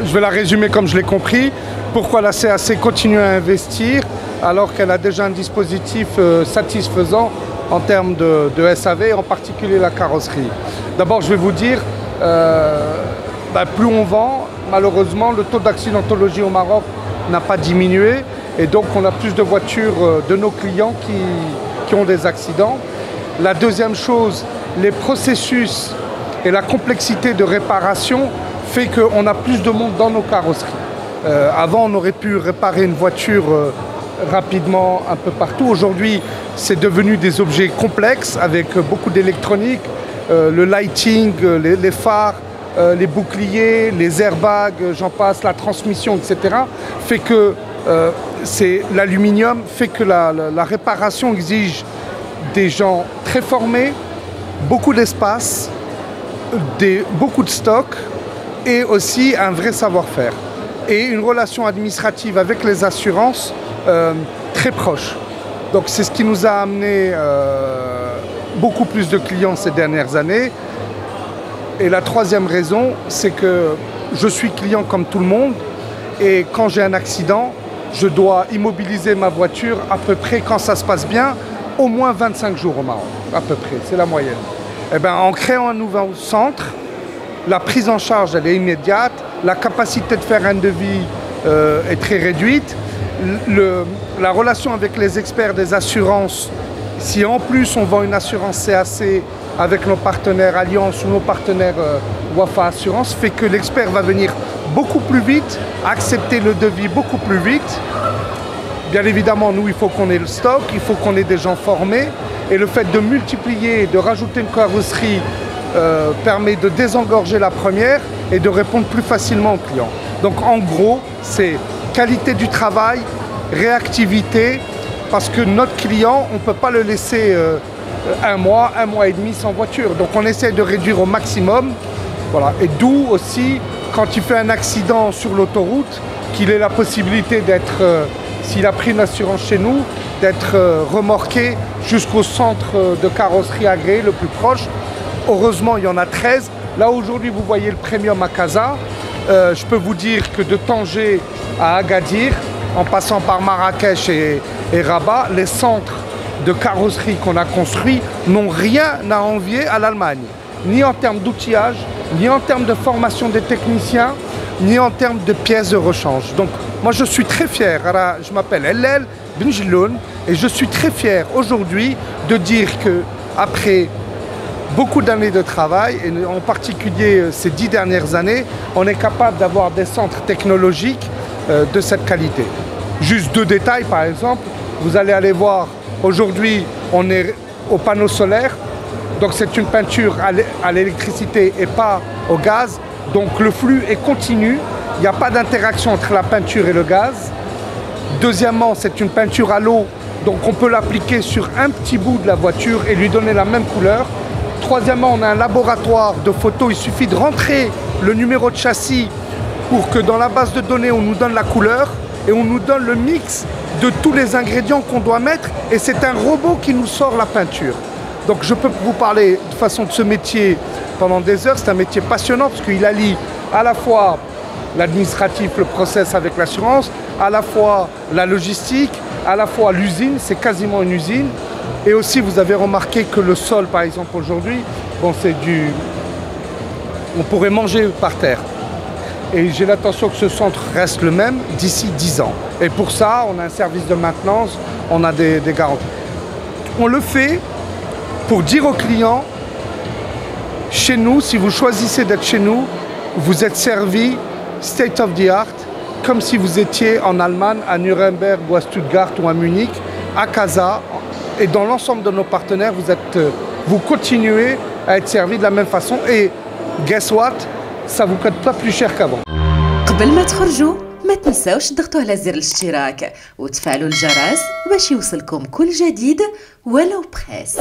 Je vais la résumer comme je l'ai compris. Pourquoi la CAC continue à investir alors qu'elle a déjà un dispositif satisfaisant en termes de SAV, en particulier la carrosserie. D'abord, je vais vous dire, plus on vend, malheureusement, le taux d'accidentologie au Maroc n'a pas diminué. Et donc, on a plus de voitures de nos clients qui ont des accidents. La deuxième chose, les processus et la complexité de réparation fait qu'on a plus de monde dans nos carrosseries. Avant, on aurait pu réparer une voiture rapidement un peu partout. Aujourd'hui, c'est devenu des objets complexes avec beaucoup d'électronique, le lighting, les phares, les boucliers, les airbags, j'en passe, la transmission, etc. fait que l'aluminium fait que la réparation exige des gens très formés, beaucoup d'espace, beaucoup de stock et aussi un vrai savoir-faire. Et une relation administrative avec les assurances très proche. Donc c'est ce qui nous a amené beaucoup plus de clients ces dernières années. Et la troisième raison, c'est que je suis client comme tout le monde et quand j'ai un accident, je dois immobiliser ma voiture à peu près, quand ça se passe bien, au moins 25 jours au Maroc, à peu près, c'est la moyenne. Et bien, en créant un nouveau centre, la prise en charge elle est immédiate, la capacité de faire un devis est très réduite. La relation avec les experts des assurances, si en plus on vend une assurance CAC avec nos partenaires Alliance ou nos partenaires Wafa Assurance, fait que l'expert va venir beaucoup plus vite, accepter le devis beaucoup plus vite. Bien évidemment, nous, il faut qu'on ait le stock, il faut qu'on ait des gens formés. Et le fait de multiplier, de rajouter une carrosserie permet de désengorger la première et de répondre plus facilement aux clients. Donc en gros, c'est qualité du travail, réactivité, parce que notre client, on ne peut pas le laisser un mois et demi sans voiture. Donc on essaie de réduire au maximum. Voilà. Et d'où aussi, quand il fait un accident sur l'autoroute, qu'il ait la possibilité d'être, s'il a pris une assurance chez nous, d'être remorqué jusqu'au centre de carrosserie agréé le plus proche. Heureusement, il y en a 13. Là, aujourd'hui, vous voyez le Premium à Casa. Je peux vous dire que de Tanger à Agadir, en passant par Marrakech et Rabat, les centres de carrosserie qu'on a construits n'ont rien à envier à l'Allemagne, ni en termes d'outillage, ni en termes de formation des techniciens, ni en termes de pièces de rechange. Donc moi je suis très fier, je m'appelle Ellel Benjiloun et je suis très fier aujourd'hui de dire que après beaucoup d'années de travail, et en particulier ces 10 dernières années, on est capable d'avoir des centres technologiques de cette qualité. Juste deux détails par exemple, vous allez aller voir, aujourd'hui on est au panneau solaire, donc c'est une peinture à l'électricité et pas au gaz, donc le flux est continu, il n'y a pas d'interaction entre la peinture et le gaz. Deuxièmement, c'est une peinture à l'eau, donc on peut l'appliquer sur un petit bout de la voiture et lui donner la même couleur. Troisièmement, on a un laboratoire de photos, il suffit de rentrer le numéro de châssis pour que dans la base de données on nous donne la couleur et on nous donne le mix de tous les ingrédients qu'on doit mettre et c'est un robot qui nous sort la peinture. Donc je peux vous parler de façon de ce métier pendant des heures, c'est un métier passionnant parce qu'il allie à la fois l'administratif, le process avec l'assurance, à la fois la logistique, à la fois l'usine, c'est quasiment une usine. Et aussi vous avez remarqué que le sol par exemple aujourd'hui, bon c'est on pourrait manger par terre. Et j'ai l'intention que ce centre reste le même d'ici 10 ans. Et pour ça, on a un service de maintenance, on a des garanties. On le fait pour dire aux clients, chez nous, si vous choisissez d'être chez nous, vous êtes servi state of the art, comme si vous étiez en Allemagne, à Nuremberg ou à Stuttgart ou à Munich, à Casa. Et dans l'ensemble de nos partenaires, vous continuez à être servi de la même façon. Et guess what? Ça vous coûte pas plus cher qu'avant. قبل ما تخرجوا ما تنساوش تضغطوا على زر الاشتراك وتفعلوا الجرس باش يوصلكم كل جديد ولو بخاس.